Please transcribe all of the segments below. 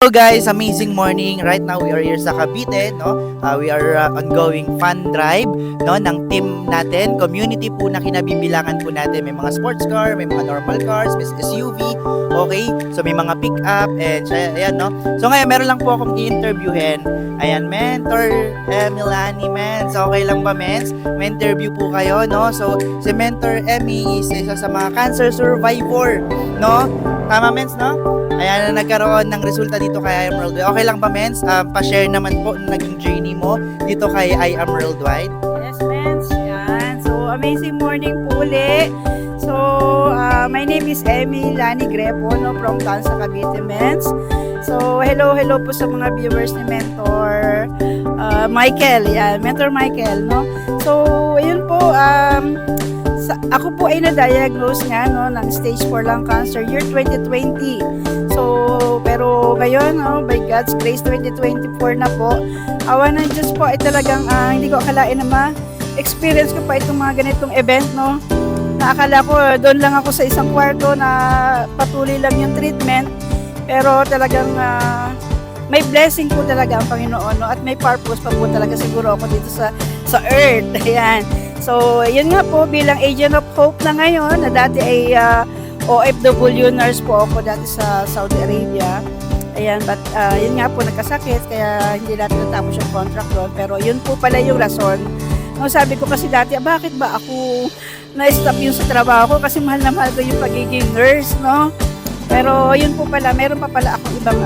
Hello guys, amazing morning. Right now we are here sa Cavite, no? We are ongoing fun drive, no, ng team natin. Community po na kinabibilangan po natin. May mga sports car, may mga normal cars, may SUV. Okay? So may mga pick-up and ayan, no? So ngayon meron lang po akong i-interviewin. Ayan, Mentor Milani Mens. Okay lang ba, Mens? May interview po kayo, no? So si Mentor Emmy is isa sa mga cancer survivor, no? Tama, Mens, no? Ayan na nagkaroon ng resulta dito kay I Am Worldwide. Okay lang ba, Mens? Pa-share naman po naging journey mo dito kay I Am Worldwide. Yes, Mens. Yan. So, amazing morning po uli. So, my name is Emmy Lani Grepo, no, from Tansa, Cavite, Mens. So, hello po sa mga viewers ni Mentor Michael. Yan, Mentor Michael, no. So, ayun po, ako po ay na-diagnose nga, no, ng stage 4 lung cancer year 2020. So, pero ngayon, no, by God's grace, 2024 na po. Awa ng Diyos po ay talagang hindi ko akalain na ma-experience ko pa itong mga ganitong event, no. Naakala ko, doon lang ako sa isang kwarto na patuloy lang yung treatment. Pero talagang may blessing po talaga ang Panginoon, no, at may purpose pa po talaga siguro ako dito sa earth. Ayan. So, yun nga po, bilang agent of hope na ngayon, na dati ay OFW nurse po ako dati sa Saudi Arabia. Ayan, but yun nga po, nagkasakit, kaya hindi natin natapos yung contract doon. Pero yun po pala yung rason. No, sabi ko kasi dati, bakit ba ako na-stop yung sa trabaho ko? Kasi mahal na mahal ko yung pagiging nurse, no? Pero yun po pala, meron pa pala akong ibang,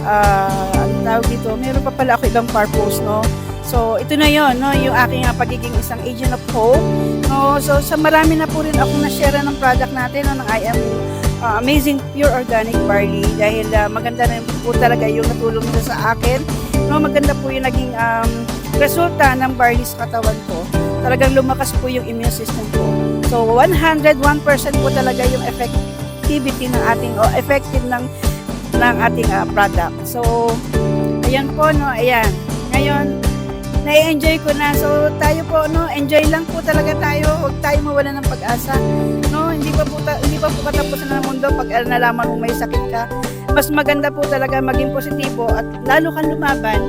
ang tawag dito, meron pa pala ako ibang purpose, no? So, ito na yon, no, yung aking pagiging isang agent of hope. No, so, sa marami na po rin ako na-share ng product natin, no, ng I Am Amazing Pure Organic Barley. Dahil maganda na po talaga yung natulong nila sa akin. No, maganda po yung naging resulta ng barley sa katawan ko. Talagang lumakas po yung immune system ko. So, 101% po talaga yung effectivity ng ating, effective ng ating product. So, ayan po, no, ayan. Ngayon, nai-enjoy ko na. So, tayo po, no, enjoy lang po talaga tayo. Huwag tayo mawala ng pag-asa. No, hindi pa po katapusan ng mundo pag nalaman mo may sakit ka. Mas maganda po talaga maging positibo at lalo kang lumaban.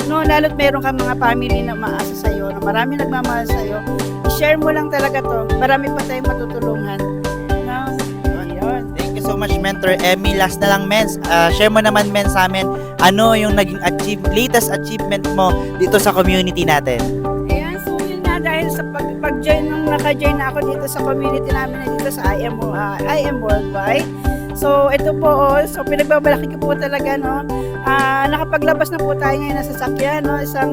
No, lalo't meron kang mga family na maasa sa iyo, na marami nagmamahal sa iyo. I-share mo lang talaga to. Marami pa tayong matutulungan. No? Ayun. Thank you so much, Mentor Emmy. Last na lang, Mens. Share mo naman, Mens, sa amin. Ano yung naging latest achievement mo dito sa community natin? Ayan, so yun nga, dahil sa pag-join, nung naka-join na ako dito sa community namin na dito sa I Am Worldwide. So, ito po, so pinagbabalaki ko po talaga, no. Nakapaglabas na po tayo ngayon na sasakyan, no, isang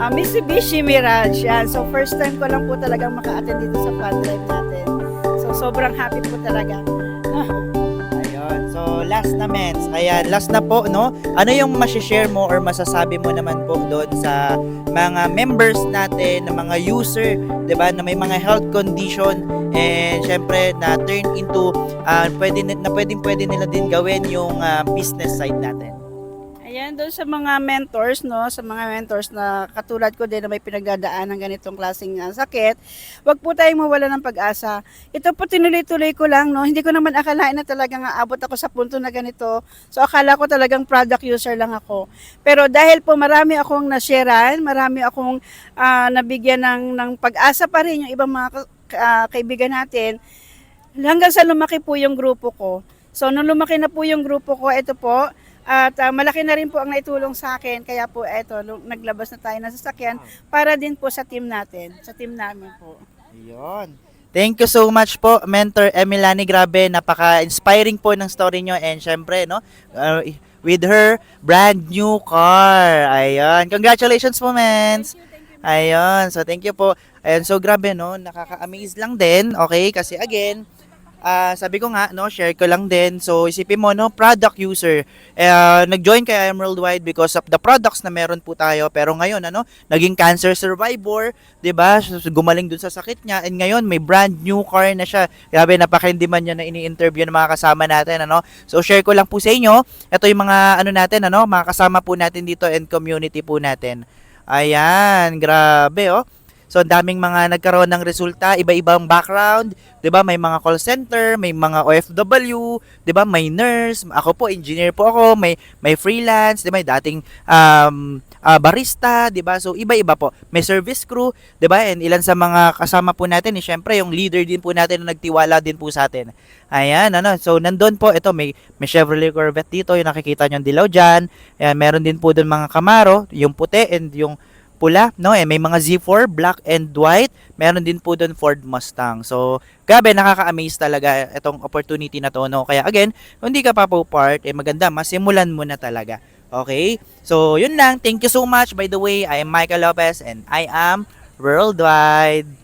Mitsubishi Mirage. Yan. So, first time ko lang po talagang maka-attend dito sa fun drive natin. So, sobrang happy po talaga. Ayun. So, last na, Mens. Ayan, last na po, no? Ano yung masishare mo or masasabi mo naman po doon sa mga members natin, na mga user, 'di ba, na may mga health condition and syempre na turn into pwede nila din gawin yung business side natin. Ayan, doon sa mga mentors, no, sa mga mentors na katulad ko din na may pinagdadaan ng ganitong klaseng sakit, wag po tayong mawala ng pag-asa. Ito po tinuloy-tuloy ko lang, no. Hindi ko naman akalain na talagang aabot ako sa punto na ganito. So akala ko talagang product user lang ako. Pero dahil po marami akong na-sharean, marami akong nabigyan ng pag-asa pa rin yung ibang mga kaibigan natin, hanggang sa lumaki po yung grupo ko. So nung lumaki na po yung grupo ko, ito po, at malaki na rin po ang naitulong sa akin. Kaya po eto, naglabas na tayo ng sasakyan para din po sa team natin, sa team namin po. Ayun. Thank you so much po, Mentor Emilani. Grabe, napaka-inspiring po ng story nyo. And syempre, no, with her brand new car. Ayun. Congratulations po, Mens. Ayun. So, thank you po. Ayun. So, grabe, no, nakaka-amaze lang din. Okay, kasi again, sabi ko nga, no, share ko lang din. So, isipin mo, no, product user. Nag-join kay I Am Worldwide because of the products na meron po tayo. Pero ngayon, ano, naging cancer survivor, 'di ba? Gumaling dun sa sakit niya. And ngayon, may brand new car na siya. Grabe, napaka-hindi man niya na ini-interview ng mga kasama natin, ano. So, share ko lang po sa inyo. Ito yung mga, ano natin, ano, mga kasama po natin dito and community po natin. Ayan, grabe, oh. So, ang daming mga nagkaroon ng resulta, iba-ibang background, 'di ba? May mga call center, may mga OFW, 'di ba? May nurse, ako po engineer po ako, may freelance, 'di ba? May dating barista, 'di ba? So, iba-iba po. May service crew, 'di ba? And ilan sa mga kasama po natin, syempre yung leader din po natin na nagtiwala din po sa atin. Ayan, ano. So, nandun po, ito, may Chevrolet Corvette dito, yung nakikita nyo dilaw dyan. Ayan, meron din po dun mga Camaro, yung puti and yung pula, no? Eh, may mga Z4, black and white. Meron din po dun Ford Mustang. So, grabe, nakaka-amaze talaga itong opportunity na to, no? Kaya, again, kung hindi ka pa po part, maganda, masimulan mo na talaga. Okay? So, yun lang. Thank you so much. By the way, I am Michael Lopez and I am Worldwide.